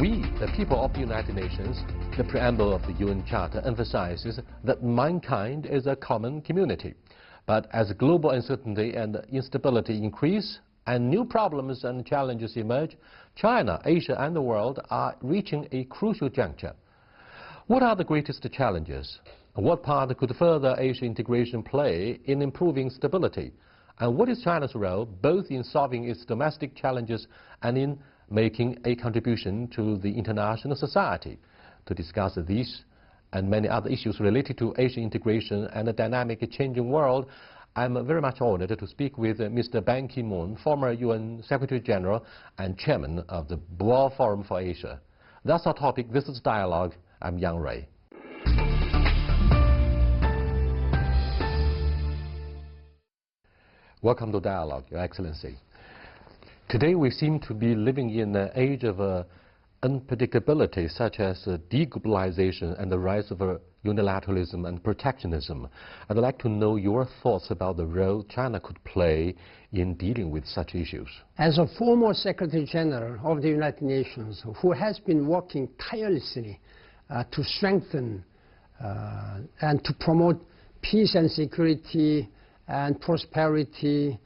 We, the people of the United Nations, the preamble of the UN Charter emphasizes that mankind is a common community. But as global uncertainty and instability increase and new problems and challenges emerge, China, Asia and the world are reaching a crucial juncture. What are the greatest challenges? What part could further Asia integration play in improving stability? And what is China's role both in solving its domestic challenges and in making a contribution to the international society? To discuss these and many other issues related to Asian integration and a dynamic changing world, I'm very much honored to speak with Mr. Ban Ki-moon, former UN Secretary General and Chairman of the Boao Forum for Asia. That's our topic. This is Dialogue. I'm Yang Rui. Welcome to Dialogue, Your Excellency. Today we seem to be living in an age of unpredictability, such as deglobalization and the rise of unilateralism and protectionism. I'd like to know your thoughts about the role China could play in dealing with such issues. As a former Secretary General of the United Nations who has been working tirelessly to strengthen and to promote peace and security and prosperity,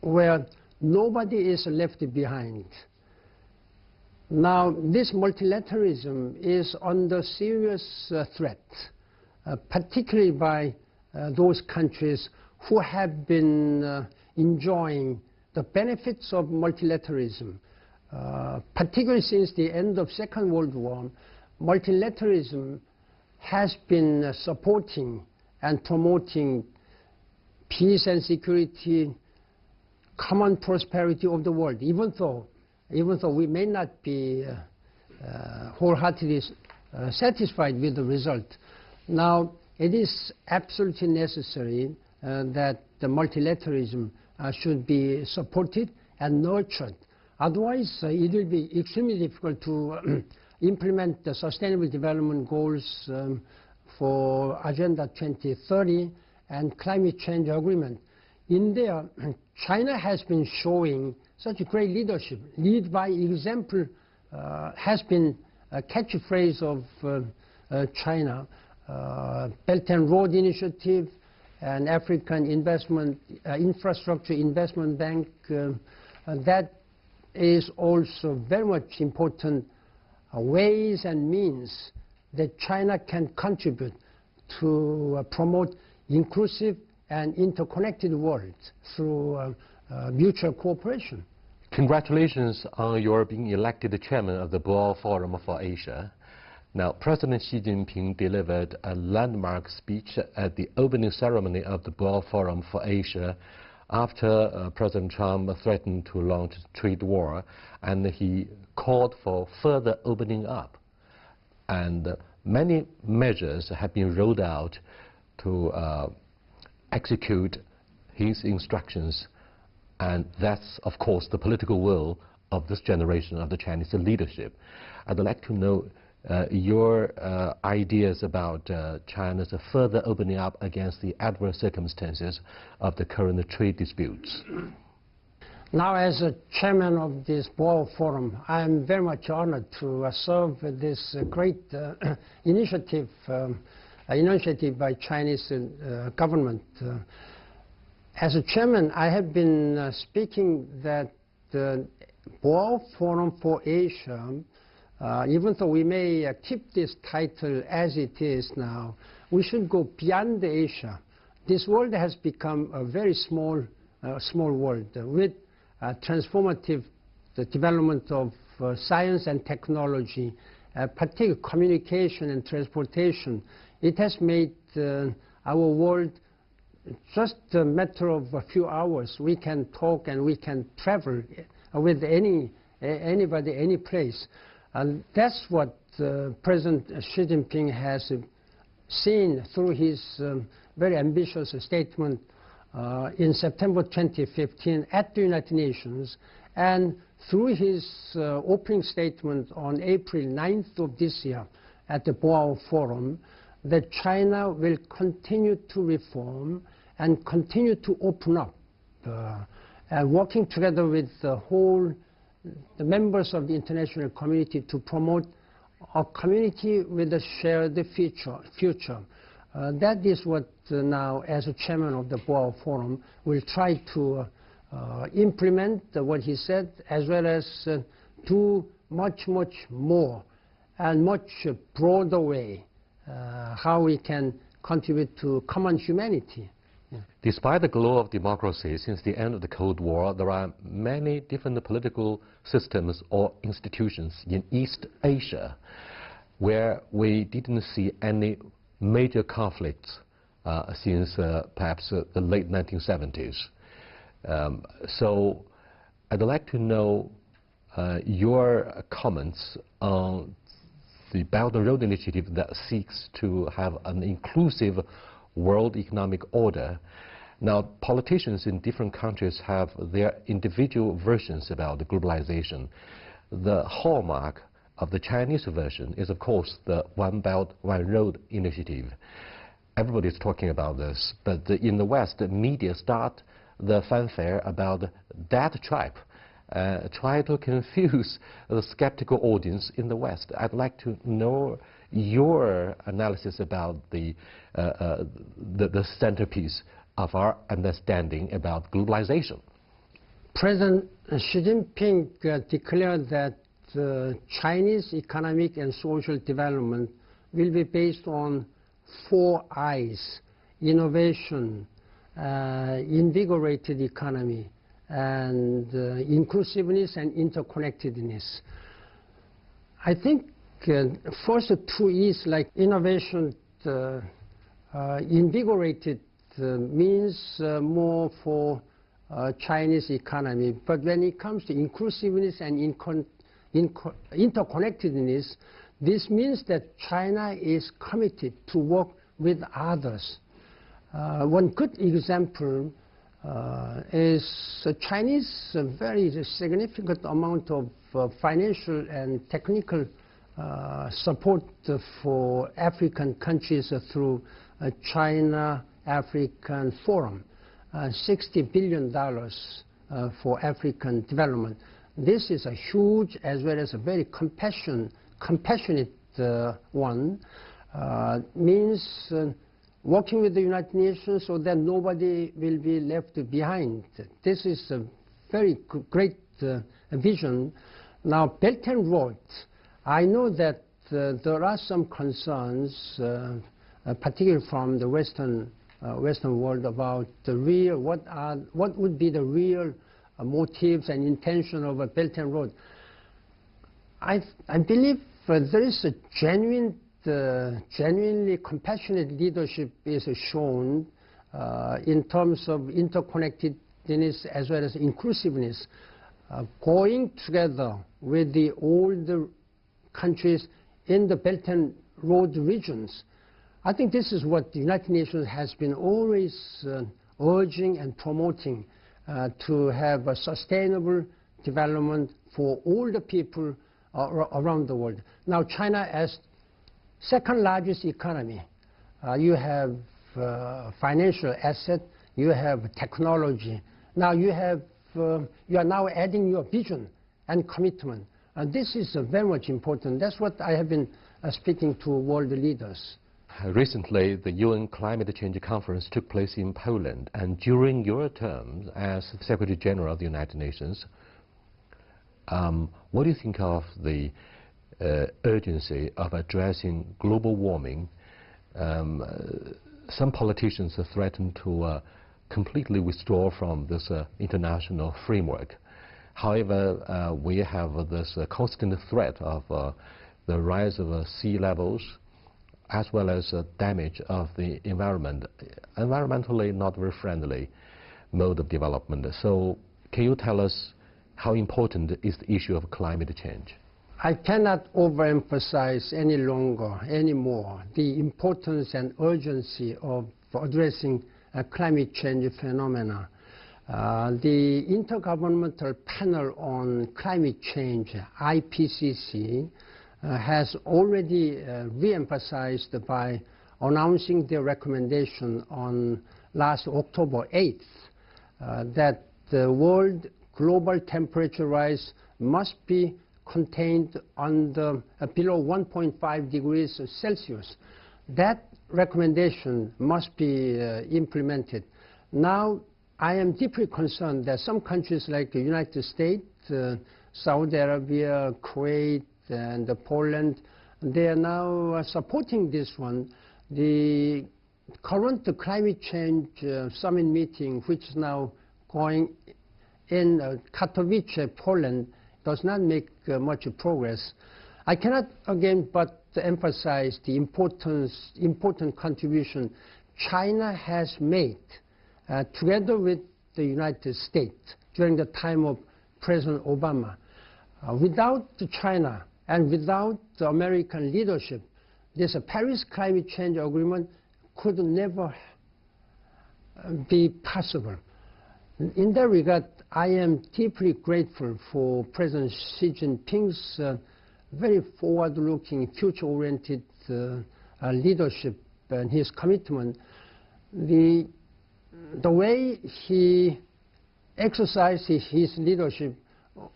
where nobody is left behind. Now, this multilateralism is under serious threat, particularly by those countries who have been enjoying the benefits of multilateralism. Particularly since the end of Second World War, multilateralism has been supporting and promoting peace and security, common prosperity of the world, even though we may not be wholeheartedly satisfied with the result. Now, it is absolutely necessary that the multilateralism should be supported and nurtured. Otherwise, it will be extremely difficult to implement the Sustainable Development Goals for Agenda 2030 and Climate Change Agreement. In there, China has been showing such great leadership. Lead by example has been a catchphrase of China. Belt and Road Initiative and African Infrastructure Investment Bank, that is also very much important ways and means that China can contribute to promote inclusive and interconnected world through mutual cooperation. Congratulations on your being elected chairman of the Boao Forum for Asia. Now, President Xi Jinping delivered a landmark speech at the opening ceremony of the Boao Forum for Asia after President Trump threatened to launch a trade war, and he called for further opening up. And many measures have been rolled out to execute his instructions, and that's, of course, the political will of this generation of the Chinese leadership. I'd like to know your ideas about China's further opening up against the adverse circumstances of the current trade disputes. Now, as a chairman of this Boao Forum, I am very much honored to serve this great initiative by Chinese government. As a chairman, I have been speaking that the Boao Forum for Asia, even though we may keep this title as it is now, we should go beyond Asia. This world has become a very small world with transformative development of science and technology, particularly communication and transportation. It has made our world just a matter of a few hours. We can talk and we can travel with anybody, any place. And that's what President Xi Jinping has seen through his very ambitious statement in September 2015 at the United Nations, and through his opening statement on April 9th of this year at the Boao Forum, that China will continue to reform and continue to open up, and working together with the whole the members of the international community to promote a community with a shared future. That is what now, as a chairman of the Boao Forum, will try to implement what he said, as well as do much more and much broader way how we can contribute to common humanity. Yeah. Despite the glow of democracy since the end of the Cold War, there are many different political systems or institutions in East Asia where we didn't see any major conflicts since perhaps the late 1970s. So I'd like to know your comments on the Belt and Road Initiative that seeks to have an inclusive world economic order. Now, politicians in different countries have their individual versions about globalization. The hallmark of the Chinese version is, of course, the One Belt, One Road Initiative. Everybody's talking about this, but in the West, the media start the fanfare about that tribe, try to confuse the skeptical audience in the West. I'd like to know your analysis about the centerpiece of our understanding about globalization. President Xi Jinping declared that Chinese economic and social development will be based on 4 I's: innovation, invigorated economy, and inclusiveness and interconnectedness. I think first 2 E's, like innovation, invigorated means more for Chinese economy. But when it comes to inclusiveness and interconnectedness, this means that China is committed to work with others. One good example is Chinese very significant amount of financial and technical support for African countries through China-African Forum, $60 billion for African development. This is a huge as well as a very compassionate one. Means working with the United Nations so that nobody will be left behind. This is a very great vision. Now, Belt and Road, I know that there are some concerns, particularly from the Western world, about the real, what would be the real motives and intention of a Belt and Road. I believe there is a genuinely compassionate leadership is shown in terms of interconnectedness as well as inclusiveness, going together with the older countries in the Belt and Road regions. I think this is what the United Nations has been always urging and promoting, to have a sustainable development for all the people around the world. Now, China as second largest economy, you have financial asset, you have technology. Now you are now adding your vision and commitment. And this is very much important. That's what I have been speaking to world leaders. Recently, the UN Climate Change Conference took place in Poland, and during your term as Secretary General of the United Nations, what do you think of the urgency of addressing global warming? Some politicians threaten to completely withdraw from this international framework. However, we have this constant threat of the rise of sea levels, as well as damage of the environment, environmentally not very friendly mode of development. So can you tell us how important is the issue of climate change? I cannot overemphasize anymore the importance and urgency of addressing climate change phenomena. The Intergovernmental Panel on Climate Change, IPCC, has already re-emphasized by announcing their recommendation on last October 8th that the world global temperature rise must be contained under below 1.5 degrees Celsius. That recommendation must be implemented. Now, I am deeply concerned that some countries like the United States, Saudi Arabia, Kuwait, and Poland, they are now supporting this one. The current climate change summit meeting, which is now going in Katowice, Poland, does not make much progress. I cannot again but emphasize the important contribution China has made together with the United States during the time of President Obama. Without China and without the American leadership, this Paris climate change agreement could never be possible. In that regard, I am deeply grateful for President Xi Jinping's very forward-looking, future-oriented leadership and his commitment. The way he exercised his leadership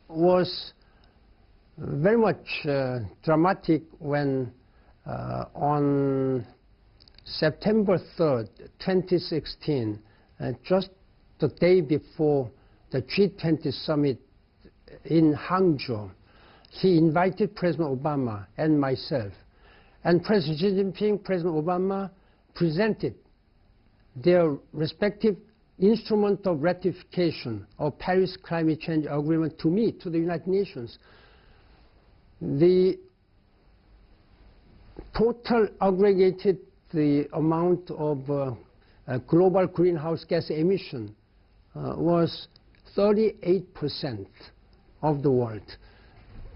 was very much dramatic when on September 3rd, 2016, just the day before the G20 summit in Hangzhou, he invited President Obama and myself. And President Xi Jinping, President Obama presented their respective instrument of ratification of Paris Climate Change Agreement to me, to the United Nations. The total aggregated the amount of global greenhouse gas emission was 38% of the world.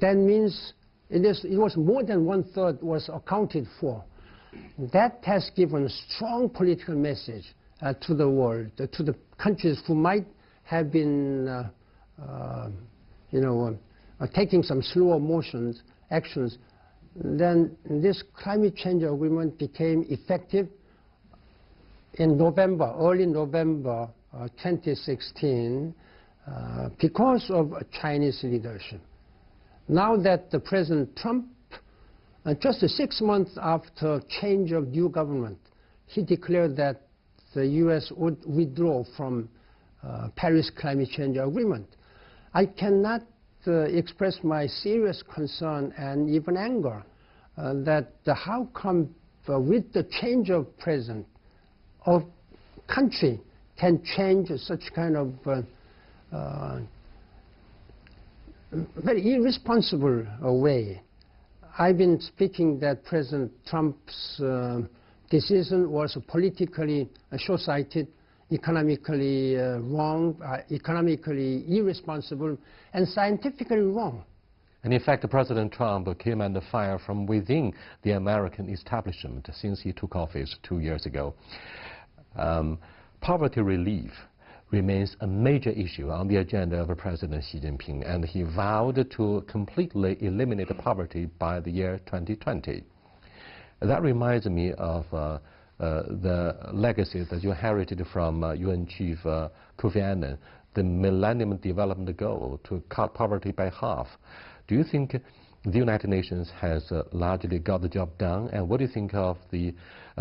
That means it was more than 1/3 was accounted for. That has given a strong political message to the world, to the countries who might have been, taking some slower actions. Then this climate change agreement became effective in November, early November 2016, because of Chinese leadership. Now that the President Trump, just 6 months after change of new government, he declared that the U.S. would withdraw from Paris Climate Change Agreement. I cannot express my serious concern and even anger that how come with the change of president, a country can change such kind of very irresponsible way. I've been speaking that President Trump's decision was politically short-sighted, economically wrong, economically irresponsible, and scientifically wrong. And in fact, President Trump came under fire from within the American establishment since he took office 2 years ago. Poverty relief remains a major issue on the agenda of President Xi Jinping, and he vowed to completely eliminate poverty by the year 2020. That reminds me of the legacy that you inherited from UN Chief Kofi Annan, the Millennium Development Goal to cut poverty by half. Do you think the United Nations has largely got the job done, and what do you think of the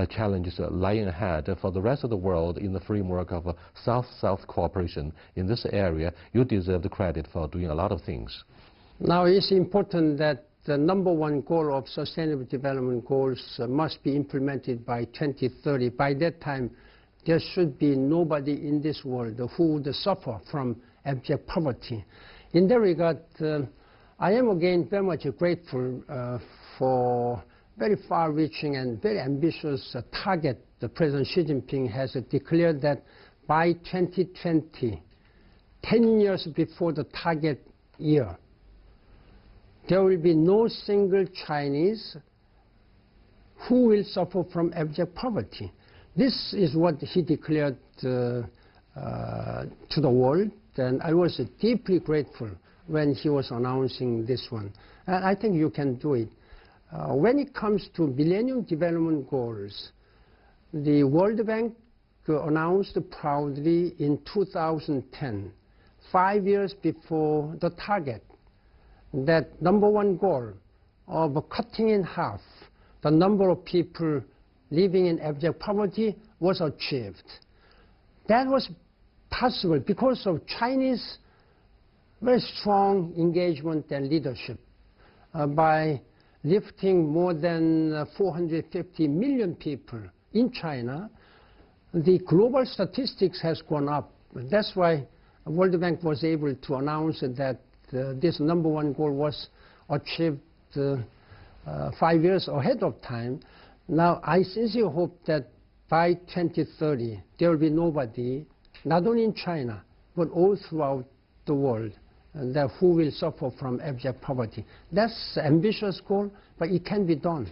challenges lying ahead for the rest of the world in the framework of South-South cooperation in this area? You deserve the credit for doing a lot of things. Now it's important that the #1 goal of Sustainable Development Goals must be implemented by 2030. By that time, there should be nobody in this world who would suffer from abject poverty. In that regard, I am again very much grateful for very far-reaching and very ambitious target that President Xi Jinping has declared that by 2020, 10 years before the target year, there will be no single Chinese who will suffer from abject poverty. This is what he declared to the world, and I was deeply grateful when he was announcing this one. And I think you can do it. When it comes to Millennium Development Goals, the World Bank announced proudly in 2010, 5 years before the target, that #1 goal of cutting in half the number of people living in abject poverty was achieved. That was possible because of Chinese very strong engagement and leadership by lifting more than 450 million people in China. The global statistics has gone up. That's why World Bank was able to announce that this #1 goal was achieved 5 years ahead of time. Now, I sincerely hope that by 2030, there will be nobody, not only in China, but all throughout the world, that who will suffer from abject poverty. That's an ambitious goal, but it can be done.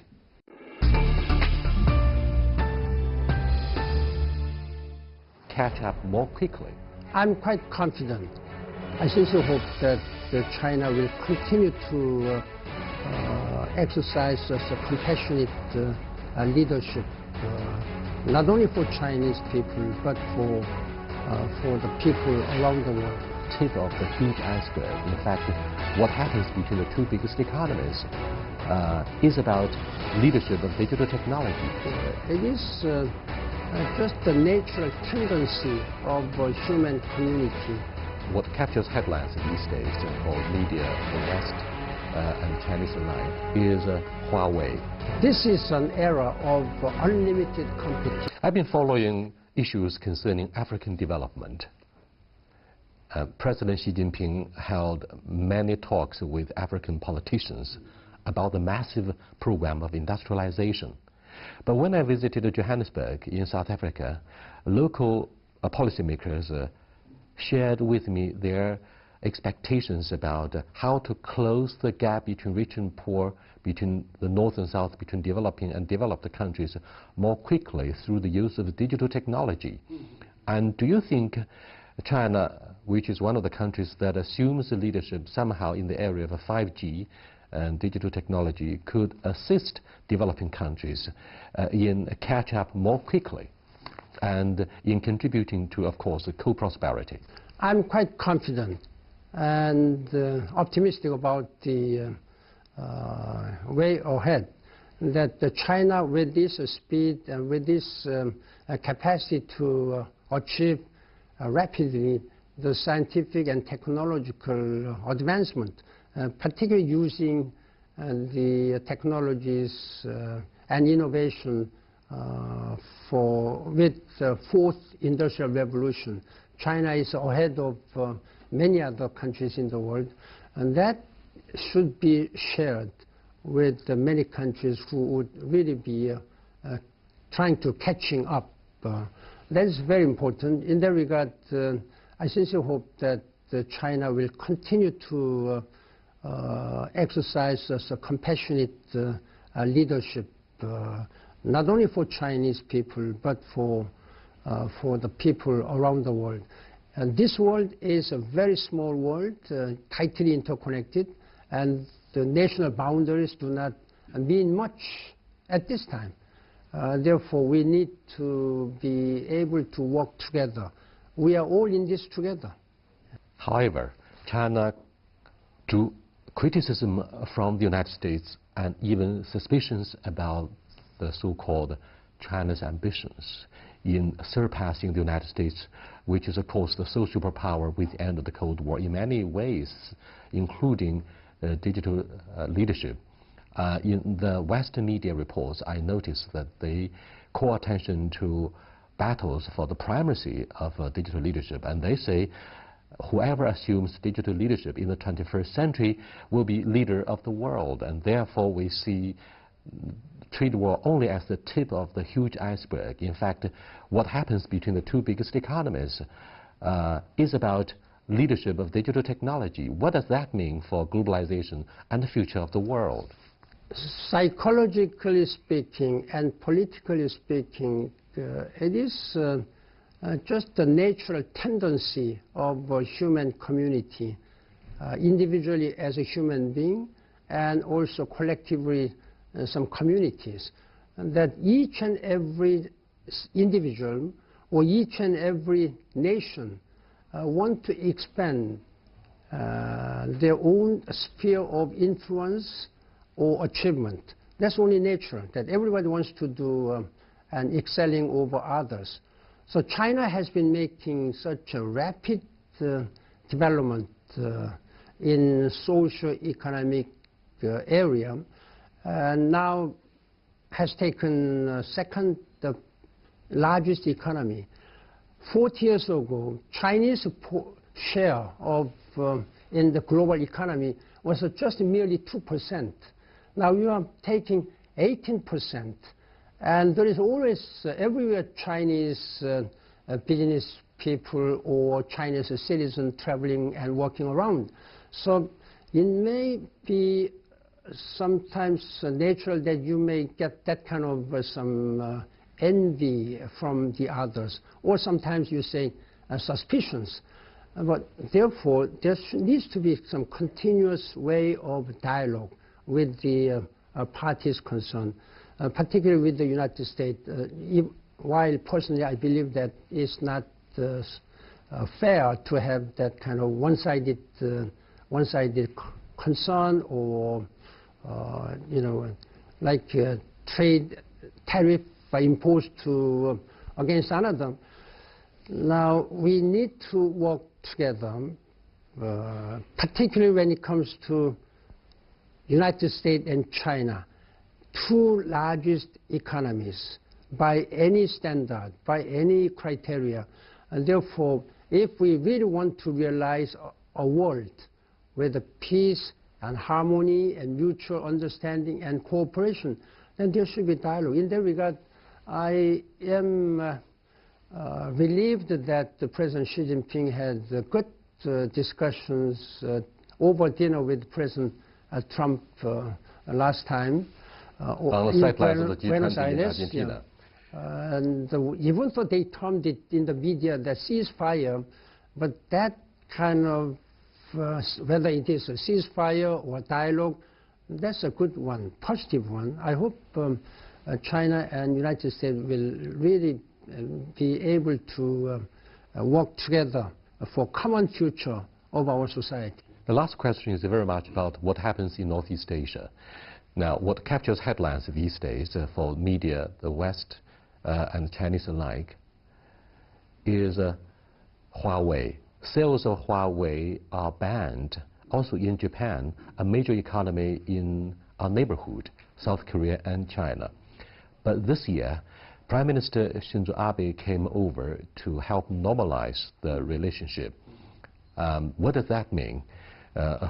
Catch up more quickly. I'm quite confident. I sincerely hope that China will continue to exercise a compassionate leadership, not only for Chinese people, but for the people around the world. Tip of the huge iceberg. In fact, what happens between the two biggest economies is about leadership of digital technology. It is just the natural tendency of human community. What captures headlines these days for media, the West and the Chinese alike is Huawei. This is an era of unlimited competition. I've been following issues concerning African development. President Xi Jinping held many talks with African politicians about the massive program of industrialization. But when I visited Johannesburg in South Africa, local policymakers shared with me their expectations about how to close the gap between rich and poor, between the North and South, between developing and developed countries more quickly through the use of digital technology. And do you think China, which is one of the countries that assumes the leadership somehow in the area of 5G and digital technology, could assist developing countries in catch up more quickly and in contributing to, of course, co-prosperity? I'm quite confident and optimistic about the way ahead, that China, with this speed and with this capacity to achieve rapidly the scientific and technological advancement, particularly using the technologies and innovation with the fourth industrial revolution. China is ahead of many other countries in the world, and that should be shared with many countries who would really be trying to catching up. That is very important. In that regard, I sincerely hope that China will continue to exercise a compassionate leadership, not only for Chinese people, but for the people around the world. And this world is a very small world, tightly interconnected, and the national boundaries do not mean much at this time. Therefore, we need to be able to work together. We are all in this together. However, China drew criticism from the United States and even suspicions about the so-called China's ambitions in surpassing the United States, which is, of course, the sole superpower with the end of the Cold War in many ways, including digital leadership. In the Western media reports, I noticed that they call attention to battles for the primacy of digital leadership, and they say whoever assumes digital leadership in the 21st century will be leader of the world, and therefore we see trade war only as the tip of the huge iceberg. In fact, what happens between the two biggest economies is about leadership of digital technology. What does that mean for globalization and the future of the world? Psychologically speaking and politically speaking, it is just the natural tendency of a human community, individually as a human being and also collectively some communities, that each and every individual or each and every nation want to expand their own sphere of influence or achievement. That's only natural, that everybody wants to do and excelling over others. So China has been making such a rapid development in socio-economic area, and now has taken second largest economy. 40 years ago, Chinese share of in the global economy was just merely 2%. Now you are taking 18%, and there is always everywhere Chinese business people or Chinese citizens traveling and walking around. So it may be sometimes natural that you may get that kind of some envy from the others, or sometimes you say suspicions. But therefore, there needs to be some continuous way of dialogue with the parties concerned, particularly with the United States. While personally I believe that it's not fair to have that kind of one-sided concern, or like trade tariff imposed against another. Now we need to work together, particularly when it comes to United States and China, two largest economies by any standard, by any criteria. And therefore, if we really want to realize a world with peace and harmony and mutual understanding and cooperation, then there should be dialogue. In that regard, I am relieved that the President Xi Jinping had good discussions over dinner with President Trump last time. On the sidelines of the G20 Buenos in Aires, Argentina. yeah. And even though they termed it in the media the ceasefire, but that kind of, whether it is a ceasefire or dialogue, that's a good one, positive one. I hope China and United States will really be able to work together for common future of our society. The last question is very much about what happens in Northeast Asia. Now, what captures headlines these days for media, the West and Chinese alike, is Huawei. Sales of Huawei are banned also in Japan, a major economy in our neighborhood, South Korea and China. But this year, Prime Minister Shinzo Abe came over to help normalize the relationship. What does that mean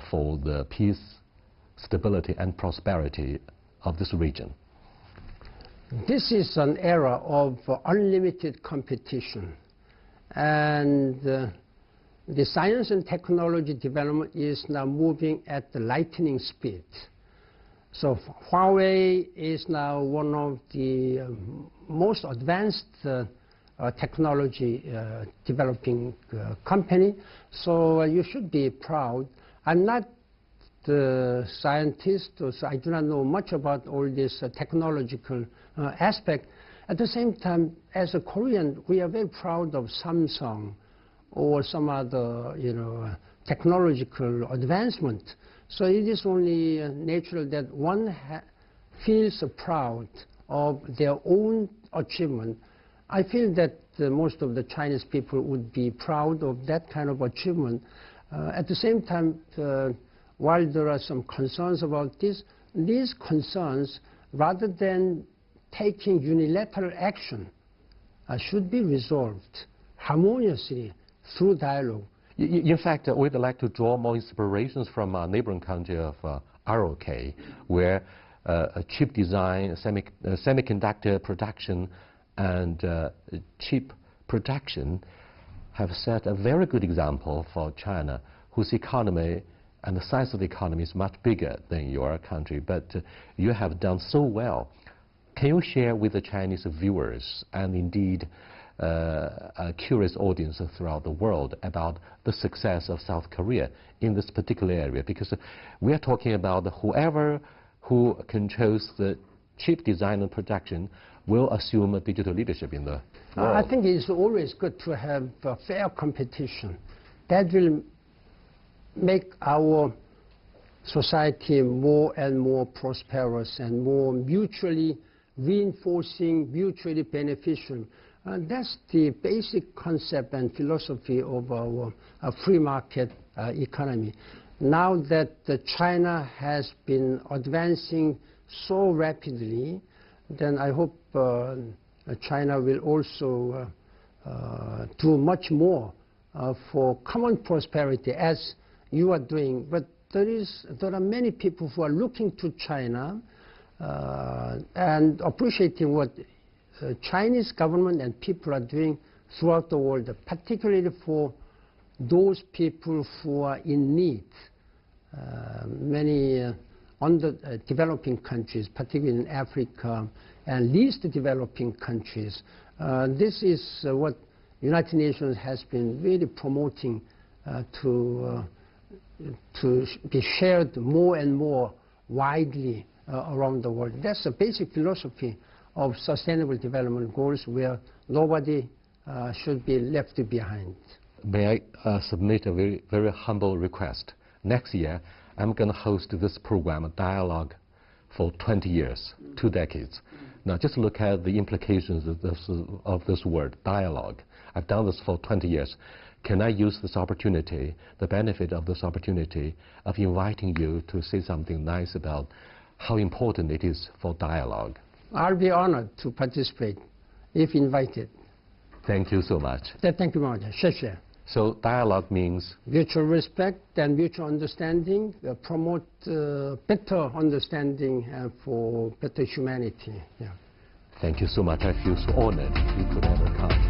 for the peace, stability and prosperity of this region? This is an era of unlimited competition, and the science and technology development is now moving at the lightning speed. So Huawei is now one of the most advanced technology developing company. So you should be proud. I'm not the scientist, so I do not know much about all this technological aspect. At the same time, as a Korean, we are very proud of Samsung or some other, technological advancement. So it is only natural that one feels proud of their own achievement. I feel that most of the Chinese people would be proud of that kind of achievement. At the same time, while there are some concerns about this, these concerns, rather than taking unilateral action, should be resolved harmoniously through dialogue. In fact, we'd like to draw more inspirations from our neighboring country of ROK, where chip design, semiconductor production, and chip production have set a very good example for China, whose economy and the size of the economy is much bigger than your country, but you have done so well. Can you share with the Chinese viewers and indeed a curious audience throughout the world about the success of South Korea in this particular area? Because we are talking about whoever who controls the chip design and production will assume a digital leadership in the world. I think it's always good to have fair competition. That will make our society more and more prosperous and more mutually reinforcing, mutually beneficial. That's the basic concept and philosophy of our free market economy. Now that China has been advancing so rapidly, then I hope China will also do much more for common prosperity as you are doing. But there are many people who are looking to China and appreciating what Chinese government and people are doing throughout the world, particularly for those people who are in need. Many developing countries, particularly in Africa, and least developing countries. This is what United Nations has been really promoting to be shared more and more widely around the world. That's the basic philosophy of Sustainable Development Goals, where nobody should be left behind. May I submit a very, very humble request? Next year, I'm going to host this program, a dialogue, for 20 years, 2 decades. Now, just look at the implications of this word, dialogue. I've done this for 20 years. Can I use this opportunity, the benefit of this opportunity, of inviting you to say something nice about how important it is for dialogue? I'll be honored to participate, if invited. Thank you so much. Thank you, Martin. 谢谢. So dialogue means? Mutual respect and mutual understanding, promote better understanding for better humanity. Yeah. Thank you so much. I feel so honored you could ever come.